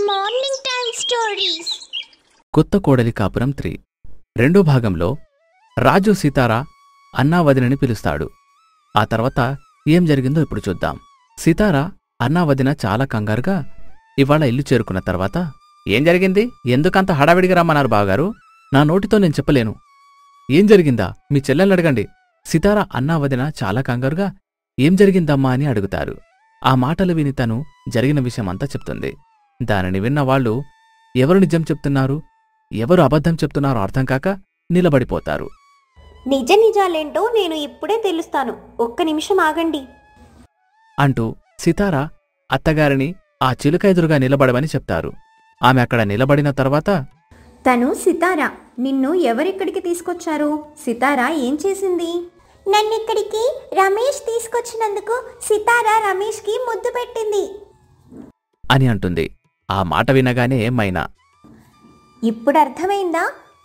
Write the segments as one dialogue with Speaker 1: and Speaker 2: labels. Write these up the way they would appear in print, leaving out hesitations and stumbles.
Speaker 1: Morning time stories.
Speaker 2: కొత్త కోడలి కాపురం 3 రెండో భాగంలో రాజు సీతారా అన్నా వదినని పిలుస్తాడు. ఆ తర్వాత ఏం జరిగిందో ఇప్పుడు చూద్దాం. సీతారా అన్నా వదిన చాలా కంగారుగా ఇవాళ ఇల్లు చేరుకున్న తర్వాత, ఏం జరిగింది? ఎందుకంత హడావిడిగా రమ్మన్నారు బావగారు? నా నోటితో నేను చెప్పలేను. ఏం జరిగిందా? మీ చెల్లెల్ని అడగండి. సీతారా అన్నా వదిన చాలా కంగారుగా ఏం జరిగిందమ్మా అని అడుగుతారు. ఆ మాటలు విని తను జరిగిన విషయమంతా చెప్తుంది. దానిని విన్న వాళ్ళు ఎవరు నిజం చెప్తున్నారు, ఎవరు అబద్ధం చెప్తున్నారో అర్థం కాక నిలబడిపోతారు.
Speaker 3: నిజ నిజాలేంటో నేను ఇప్పుడే తెలుస్తాను, ఒక్క నిమిషం ఆగండి
Speaker 2: అంటూ సితారా అత్తగారిని ఆ చిలుక ఎదురుగా నిలబడమని చెప్తారు. ఆమె అక్కడ నిలబడిన తర్వాత,
Speaker 3: తను సితారా, నిన్ను ఎవరిక్కడికి తీసుకొచ్చారు? సితారా ఏం చేసింది? నన్నిక్కడికి రమేష్ తీసుకొచ్చినందుకు సితారా రమేష్కి ముద్దు పెట్టింది
Speaker 2: అని అంటుంది. ఆ మాట వినగానే మైనా,
Speaker 3: ఇప్పుడు అర్థమైందా?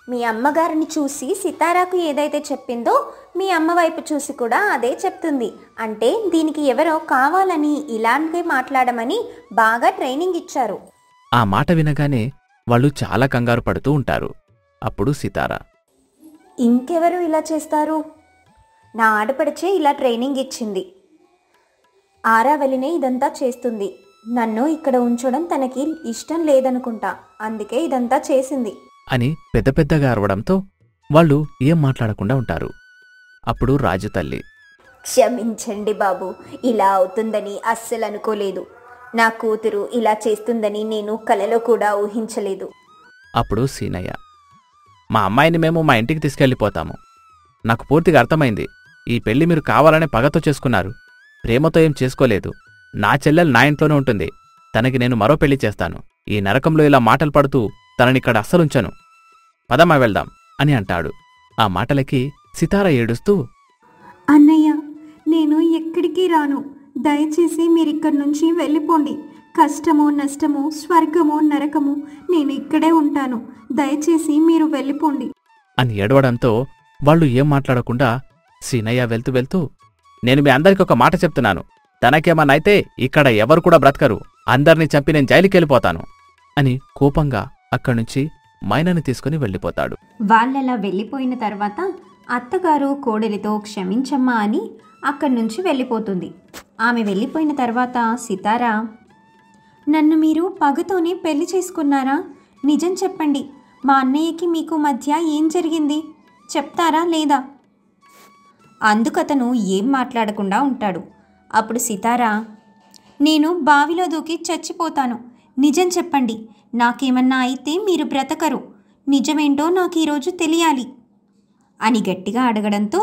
Speaker 3: మీ అమ్మగారిని చూసి సితారాకు ఏదైతే చెప్పిందో మీ అమ్మ వైపు చూసి కూడా అదే చెప్తుంది. అంటే దీనికి ఎవరో కావాలని ఇలాంటి మాట్లాడమని బాగా ట్రైనింగ్ ఇచ్చారు.
Speaker 2: ఆ మాట వినగానే వాళ్ళు చాలా కంగారు పడుతూ ఉంటారు. అప్పుడు సితారా,
Speaker 3: ఇంకెవరు ఇలా చేస్తారు? నా ఆడపడిచే ఇలా ట్రైనింగ్ ఇచ్చింది. ఆరావలినే ఇదంతా చేస్తుంది. నన్ను ఇక్కడ ఉంచడం తనకి ఇష్టం లేదనుకుంటా, అందుకే ఇదంతా చేసింది
Speaker 2: అని పెద్ద పెద్దగా అరవడంతో వాళ్ళు ఏం మాట్లాడకుండా ఉంటారు. అప్పుడు రాజు తల్లి,
Speaker 3: క్షమించండి బాబు, ఇలా అవుతుందని అస్సలు అనుకోలేదు. నా కూతురు ఇలా చేస్తుందని నేను కలలో కూడా ఊహించలేదు.
Speaker 2: అప్పుడు సీనయ్య, మా అమ్మాయిని మేము మా ఇంటికి తీసుకెళ్ళిపోతాము. నాకు పూర్తిగా అర్థమైంది. ఈ పెళ్లి మీరు కావాలనే పగతో చేసుకున్నారు, ప్రేమతో ఏం చేసుకోలేదు. నా చెల్లెలు నా ఇంట్లోనే ఉంటుంది. తనకి నేను మరో పెళ్లి చేస్తాను. ఈ నరకంలో ఇలా మాటలు పడుతూ తననిక్కడ అస్సలుంచను. పదమ్మా వెళ్దాం అని అంటాడు. ఆ మాటలకి సితారా ఏడుస్తూ,
Speaker 3: అన్నయ్య, నేను ఎక్కడికి రాను. దయచేసి మీరిక్కడి నుంచి వెళ్ళిపోండి. కష్టమో నష్టమో స్వర్గమో నరకమో నేను ఇక్కడే ఉంటాను. దయచేసి మీరు వెళ్ళిపోండి
Speaker 2: అని ఏడవడంతో వాళ్ళు ఏం మాట్లాడకుండా సీనయ్య వెళ్తూ వెళ్తూ, నేను మీ అందరికి ఒక మాట చెప్తున్నాను. తనకేమన్నైతే ఇక్కడ ఎవరు కూడా బ్రతకరు. అందర్నీ చంపి నేను జైలుకెళ్ళిపోతాను అని కోపంగా అక్కడ్నుంచి మైనని తీసుకుని వెళ్ళిపోతాడు.
Speaker 3: వాళ్ళలా వెళ్ళిపోయిన తర్వాత అత్తగారు కోడలితో క్షమించమ్మా అని అక్కడి నుంచి వెళ్ళిపోతుంది. ఆమె వెళ్ళిపోయిన తర్వాత సితారా, నన్ను మీరు పగతోనే పెళ్లి చేసుకున్నారా? నిజం చెప్పండి. మా అన్నయ్యకి మీకు మధ్య ఏం జరిగింది చెప్తారా లేదా? అందుకతను ఏం మాట్లాడకుండా ఉంటాడు. అప్పుడు సితారా, నేను బావిలో దూకి చచ్చిపోతాను. నిజం చెప్పండి. నాకేమన్నా అయితే మీరు బ్రతకరు. నిజమేంటో నాకు ఈరోజు తెలియాలి అని గట్టిగా అడగడంతో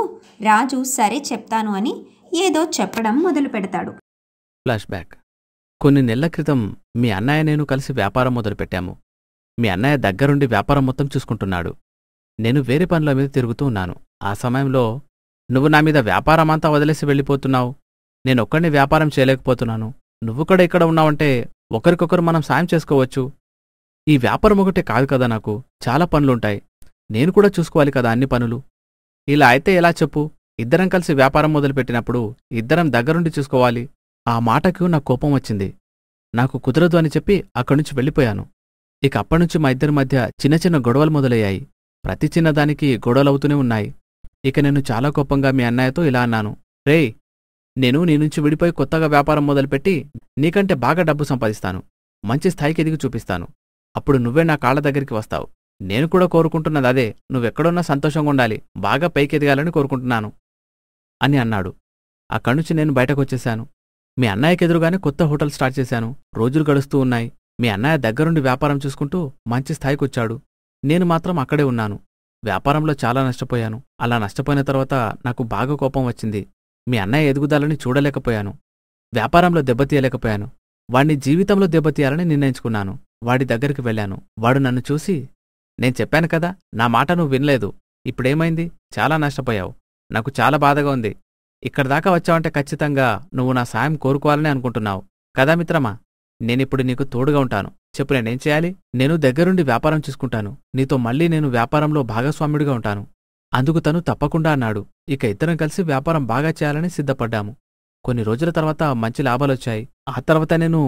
Speaker 3: రాజు సరే చెప్తాను అని ఏదో చెప్పడం మొదలు పెడతాడు.
Speaker 2: Flash back. కొన్ని నెలల క్రితం మీ అన్నయ్య నేను కలిసి వ్యాపారం మొదలుపెట్టాము. మీ అన్నయ్య దగ్గరుండి వ్యాపారం మొత్తం చూసుకుంటున్నాడు. నేను వేరే పనుల మీద తిరుగుతూ ఉన్నాను. ఆ సమయంలో నువ్వు నా మీద వ్యాపారమంతా వదిలేసి వెళ్ళిపోతున్నావు. నేనొక్కడిని వ్యాపారం చేయలేకపోతున్నాను. నువ్వు కూడా ఇక్కడ ఉన్నావంటే ఒకరికొకరు మనం సాయం చేసుకోవచ్చు. ఈ వ్యాపారం ఒకటే కాదు కదా, నాకు చాలా పనులుంటాయి. నేను కూడా చూసుకోవాలి కదా అన్ని పనులు. ఇలా అయితే ఎలా చెప్పు? ఇద్దరం కలిసి వ్యాపారం మొదలుపెట్టినప్పుడు ఇద్దరం దగ్గరుండి చూసుకోవాలి. ఆ మాటకు నాకు కోపం వచ్చింది. నాకు కుదరదు అని చెప్పి అక్కడ్నుంచి వెళ్ళిపోయాను. ఇక అప్పటినుంచి మా ఇద్దరి మధ్య చిన్న చిన్న గొడవలు మొదలయ్యాయి. ప్రతి చిన్నదానికి గొడవలవుతూనే ఉన్నాయి. ఇక నేను చాలా కోపంగా మీ అన్నయ్యతో ఇలా అన్నాను, రేయ్, నేను నీ నుంచి విడిపోయి కొత్తగా వ్యాపారం మొదలుపెట్టి నీకంటే బాగా డబ్బు సంపాదిస్తాను. మంచి స్థాయికి ఎదిగి చూపిస్తాను. అప్పుడు నువ్వే నా కాళ్ల దగ్గరికి వస్తావు. నేను కూడా కోరుకుంటున్నది అదే. నువ్వెక్కడున్నా సంతోషంగా ఉండాలి, బాగా పైకి ఎదగాలని కోరుకుంటున్నాను అని అన్నాడు. అక్కడ్నుంచి నేను బయటకొచ్చేశాను. మీ అన్నయ్యకెదురుగానే కొత్త హోటల్ స్టార్ట్ చేశాను. రోజులు గడుస్తూ ఉన్నాయి. మీ అన్నయ్య దగ్గరుండి వ్యాపారం చూసుకుంటూ మంచి స్థాయికొచ్చాడు. నేను మాత్రం అక్కడే ఉన్నాను. వ్యాపారంలో చాలా నష్టపోయాను. అలా నష్టపోయిన తర్వాత నాకు బాగా కోపం వచ్చింది. మీ అన్నయ్య ఎదుగుదలని చూడలేకపోయాను. వ్యాపారంలో దెబ్బతీయలేకపోయాను. వాణ్ణి జీవితంలో దెబ్బతీయాలని నిర్ణయించుకున్నాను. వాడి దగ్గరికి వెళ్ళాను. వాడు నన్ను చూసి, నేను చెప్పాను కదా, నా మాట నువ్వు వినలేదు. ఇప్పుడేమైంది? చాలా నష్టపోయావు. నాకు చాలా బాధగా ఉంది. ఇక్కడిదాకా వచ్చావంటే ఖచ్చితంగా నువ్వు నా సాయం కోరుకోవాలని అనుకుంటున్నావు కదా మిత్రమా? నేనిప్పుడు నీకు తోడుగా ఉంటాను. చెప్పు, నేనేం చేయాలి? నేను దగ్గరుండి వ్యాపారం చూసుకుంటాను. నీతో మళ్ళీ నేను వ్యాపారంలో భాగస్వామ్యుడిగా ఉంటాను. అందుకు తను తప్పకుండా అన్నాడు. ఇక ఇద్దరం కలిసి వ్యాపారం బాగా చేయాలని సిద్ధపడ్డాము. కొన్ని రోజుల తర్వాత మంచి లాభాలొచ్చాయి. ఆ తర్వాత నేను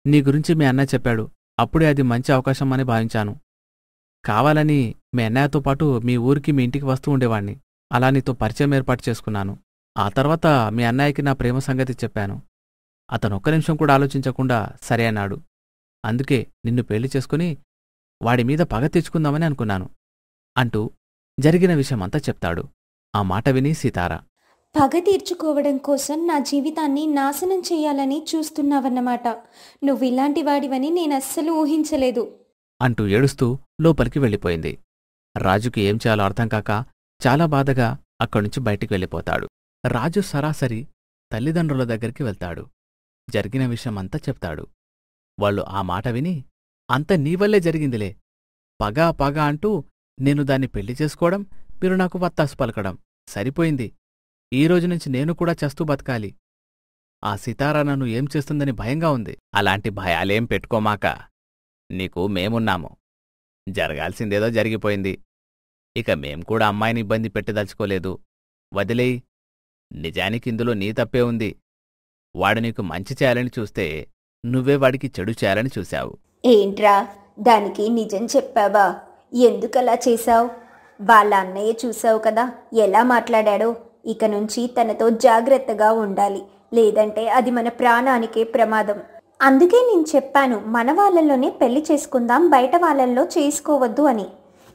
Speaker 2: నీ గురించి మీ అన్నయ్య చెప్పాడు. అప్పుడే అది మంచి అవకాశం అని భావించాను. కావాలని మీ అన్నయ్యతో పాటు మీ ఊరికి మీ ఇంటికి వస్తూ ఉండేవాణ్ణి. అలా నీతో పరిచయం ఏర్పాటు చేసుకున్నాను. ఆ తర్వాత మీ అన్నయ్యకి నా ప్రేమ సంగతి చెప్పాను. అతనొక్క నిమిషం కూడా ఆలోచించకుండా సరే అన్నాడు. అందుకే నిన్ను పెళ్లి చేసుకుని వాడిమీద పగ తెచ్చుకుందామని అనుకున్నాను అంటూ జరిగిన విషయమంతా చెప్తాడు. ఆ మాట విని సితార,
Speaker 3: పగ తీర్చుకోవడం కోసం నా జీవితాన్ని నాశనం చేయాలని చూస్తున్నావన్నమాట. నువ్వు ఇలాంటి వాడివని నేనస్సలు ఊహించలేదు
Speaker 2: అంటూ ఏడుస్తూ లోపలికి వెళ్ళిపోయింది. రాజుకి ఏం చేయాలో అర్థం కాక చాలా బాధగా అక్కడ్నుంచి బయటికి వెళ్ళిపోతాడు. రాజు సరాసరి తల్లిదండ్రుల దగ్గరికి వెళ్తాడు. జరిగిన విషయమంతా చెప్తాడు. వాళ్ళు ఆ మాట విని, అంత నీవల్లే జరిగిందిలే, పగ పగ అంటూ నేను దాన్ని పెళ్లి చేసుకోవడం, మీరు నాకు వత్తాసు పలకడం సరిపోయింది. ఈ రోజునుంచి నేను కూడా చస్తూ బతకాలి. ఆ సితారా నన్ను ఏం చేస్తుందని భయంగా ఉంది. అలాంటి భయాలేం పెట్టుకోమాక, నీకు మేమున్నాము. జరగాల్సిందేదో జరిగిపోయింది. ఇక మేం కూడా అమ్మాయిని ఇబ్బంది పెట్టదలుచుకోలేదు. వదిలేయ్. నిజానికిందులో నీ తప్పే ఉంది. వాడు నీకు మంచి చేయాలని చూస్తే నువ్వే వాడికి చెడు చేయాలని చూశావు.
Speaker 3: ఏంట్రా, దానికి నిజం చెప్పావా? ఎందుకలా చేశావు? వాళ్ళ అన్నయ్య చూశావు కదా ఎలా మాట్లాడాడో. ఇక నుంచి తనతో జాగ్రత్తగా ఉండాలి, లేదంటే అది మన ప్రాణానికే ప్రమాదం. అందుకే నేను చెప్పాను, మన వాళ్ళల్లోనే పెళ్లి చేసుకుందాం, బయట వాళ్ళల్లో చేసుకోవద్దు అని.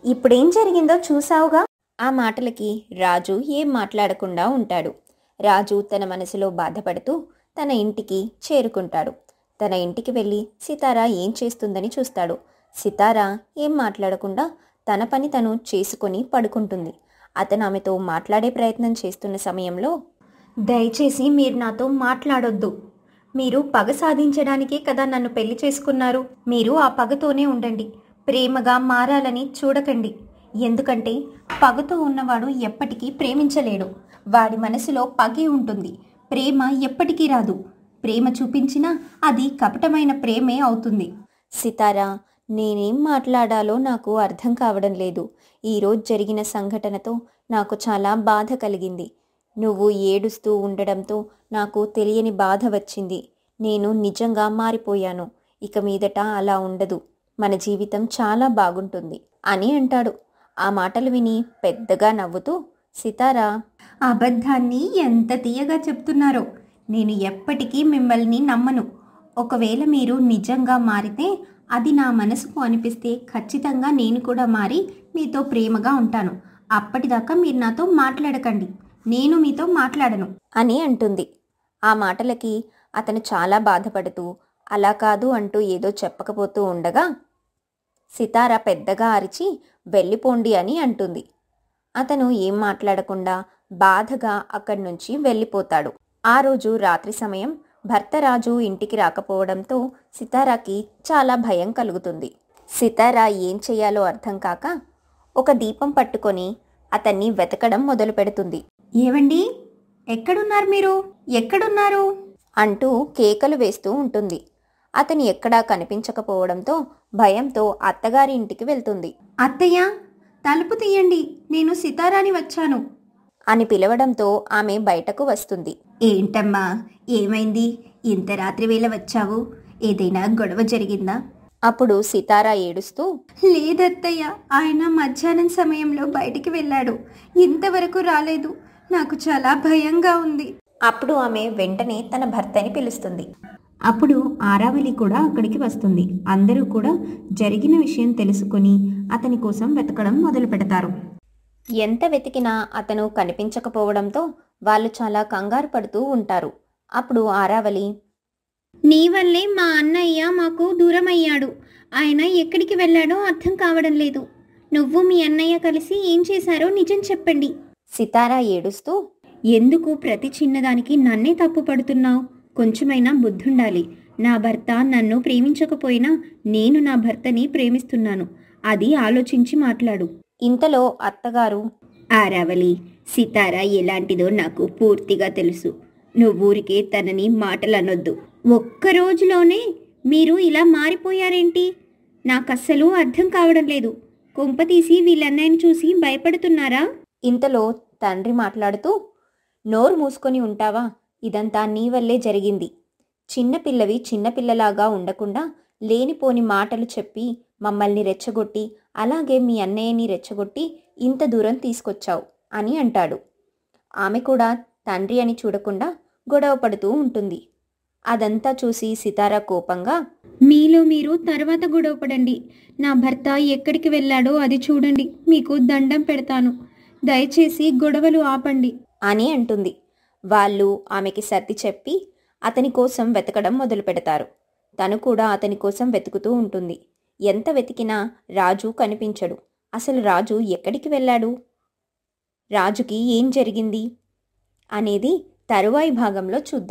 Speaker 3: ఇప్పుడేం జరిగిందో చూశావుగా. ఆ మాటలకి రాజు ఏం మాట్లాడకుండా ఉంటాడు. రాజు తన మనసులో బాధపడుతూ తన ఇంటికి చేరుకుంటాడు. తన ఇంటికి వెళ్ళి సితారా ఏం చేస్తుందని చూస్తాడు. సితారా ఏం మాట్లాడకుండా తన పని తను చేసుకుని పడుకుంటుంది. అతను ఆమెతో మాట్లాడే ప్రయత్నం చేస్తున్న సమయంలో, దయచేసి మీరు నాతో మాట్లాడొద్దు. మీరు పగ సాధించడానికే కదా నన్ను పెళ్లి చేసుకున్నారు. మీరు ఆ పగతోనే ఉండండి, ప్రేమగా మారాలని చూడకండి. ఎందుకంటే పగతో ఉన్నవాడు ఎప్పటికీ ప్రేమించలేడు. వాడి మనసులో పగే ఉంటుంది, ప్రేమ ఎప్పటికీ రాదు. ప్రేమ చూపించినా అది కపటమైన ప్రేమే అవుతుంది. సితారా, నేనేం మాట్లాడాలో నాకు అర్థం కావడం లేదు. ఈరోజు జరిగిన సంఘటనతో నాకు చాలా బాధ కలిగింది. నువ్వు ఏడుస్తూ ఉండడంతో నాకు తెలియని బాధ వచ్చింది. నేను నిజంగా మారిపోయాను. ఇక మీదట అలా ఉండదు. మన జీవితం చాలా బాగుంటుంది అని అంటాడు. ఆ మాటలు విని పెద్దగా నవ్వుతూ సితారా, అబద్ధాన్ని ఎంత తీయగా చెప్తున్నారో. నేను ఎప్పటికీ మిమ్మల్ని నమ్మను. ఒకవేళ మీరు నిజంగా మారితే అది నా మనసుకు అనిపిస్తే ఖచ్చితంగా నేను కూడా మారి మీతో ప్రేమగా ఉంటాను. అప్పటిదాకా మీరు నాతో మాట్లాడకండి, నేను మీతో మాట్లాడను అని అంటుంది. ఆ మాటలకి అతను చాలా బాధపడుతూ అలా కాదు అంటూ ఏదో చెప్పకపోతూ ఉండగా సితారా పెద్దగా అరిచి వెళ్ళిపోండి అని అంటుంది. అతను ఏం మాట్లాడకుండా బాధగా అక్కడి నుంచి వెళ్ళిపోతాడు. ఆ రోజు రాత్రి సమయం. భర్త రాజు ఇంటికి రాకపోవడంతో సితారాకి చాలా భయం కలుగుతుంది. సితారా ఏం చెయ్యాలో అర్థం కాక ఒక దీపం పట్టుకొని అతన్ని వెతకడం మొదలు పెడుతుంది. ఏవండి, ఎక్కడున్నారు మీరు? ఎక్కడున్నారు అంటూ కేకలు వేస్తూ ఉంటుంది. అతను ఎక్కడా కనిపించకపోవడంతో భయంతో అత్తగారి ఇంటికి వెళ్తుంది. అత్తయ్య, తలుపు తీయండి, నేను సితారాని వచ్చాను అని పిలవడంతో ఆమె బయటకు వస్తుంది. ఏంటమ్మా, ఏమైంది? ఇంత రాత్రి వేళ వచ్చావు? ఏదైనా గొడవ జరిగిందా? అప్పుడు సితారా ఏడుస్తూ, లేదత్తయ్య, ఆయన మధ్యాహ్నం సమయంలో బయటికి వెళ్ళాడు, ఇంతవరకు రాలేదు. నాకు చాలా భయంగా ఉంది. అప్పుడు ఆమె వెంటనే తన భర్తని పిలుస్తుంది. అప్పుడు ఆరావళి కూడా అక్కడికి వస్తుంది. అందరూ కూడా జరిగిన విషయం తెలుసుకుని అతని కోసం వెతకడం మొదలు పెడతారు. ఎంత వెతికినా అతను కనిపించకపోవడంతో వాళ్ళు చాలా కంగారు పడుతూ ఉంటారు. అప్పుడు ఆరావళి, నీ వల్లే మా అన్నయ్య మాకు దూరమయ్యాడు. ఆయన ఎక్కడికి వెళ్ళాడో అర్థం కావడం లేదు. నువ్వు మీ అన్నయ్య కలిసి ఏం చేశారో నిజం చెప్పండి. సితారా ఏడుస్తూ, ఎందుకు ప్రతి చిన్నదానికి నన్నే తప్పు పడుతున్నావు? కొంచెమైనా బుద్ధుండాలి. నా భర్త నన్ను ప్రేమించకపోయినా నేను నా భర్తని ప్రేమిస్తున్నాను. అది ఆలోచించి మాట్లాడు. ఇంతలో అత్తగారు, ఆరావళి, సితారా ఎలాంటిదో నాకు పూర్తిగా తెలుసు. నువ్వూరికే తనని మాటలనొద్దు. ఒక్కరోజులోనే మీరు ఇలా మారిపోయారేంటి? నాకస్సలు అర్థం కావడం లేదు. కొంపతీసి వీళ్ళన్నయ్యని చూసి భయపడుతున్నారా? ఇంతలో తండ్రి మాట్లాడుతూ, నోరు మూసుకొని ఉంటావా? ఇదంతా నీ వల్లే జరిగింది. చిన్నపిల్లవి చిన్నపిల్లలాగా ఉండకుండా లేనిపోని మాటలు చెప్పి మమ్మల్ని రెచ్చగొట్టి అలాగే మీ అన్నయ్యని రెచ్చగొట్టి ఇంత దూరం తీసుకొచ్చావు అని అంటాడు. ఆమె కూడా తండ్రి అని చూడకుండా గొడవ పడుతూ ఉంటుంది. అదంతా చూసి సితారా కోపంగా, మీలో మీరు తర్వాత గొడవ పడండి, నా భర్త ఎక్కడికి వెళ్ళాడో అది చూడండి, మీకు దండం పెడతాను, దయచేసి గొడవలు ఆపండి అని అంటుంది. వాళ్ళు ఆమెకి సర్ది చెప్పి అతని కోసం వెతకడం మొదలు పెడతారు. తను కూడా అతని కోసం వెతుకుతూ ఉంటుంది. ఎంత వెతికినా రాజు కనిపించడు. అసలు రాజు ఎక్కడికి వెళ్ళాడు, రాజుకి ఏం జరిగింది అనేది తరువాయి భాగంలో చూద్దాం.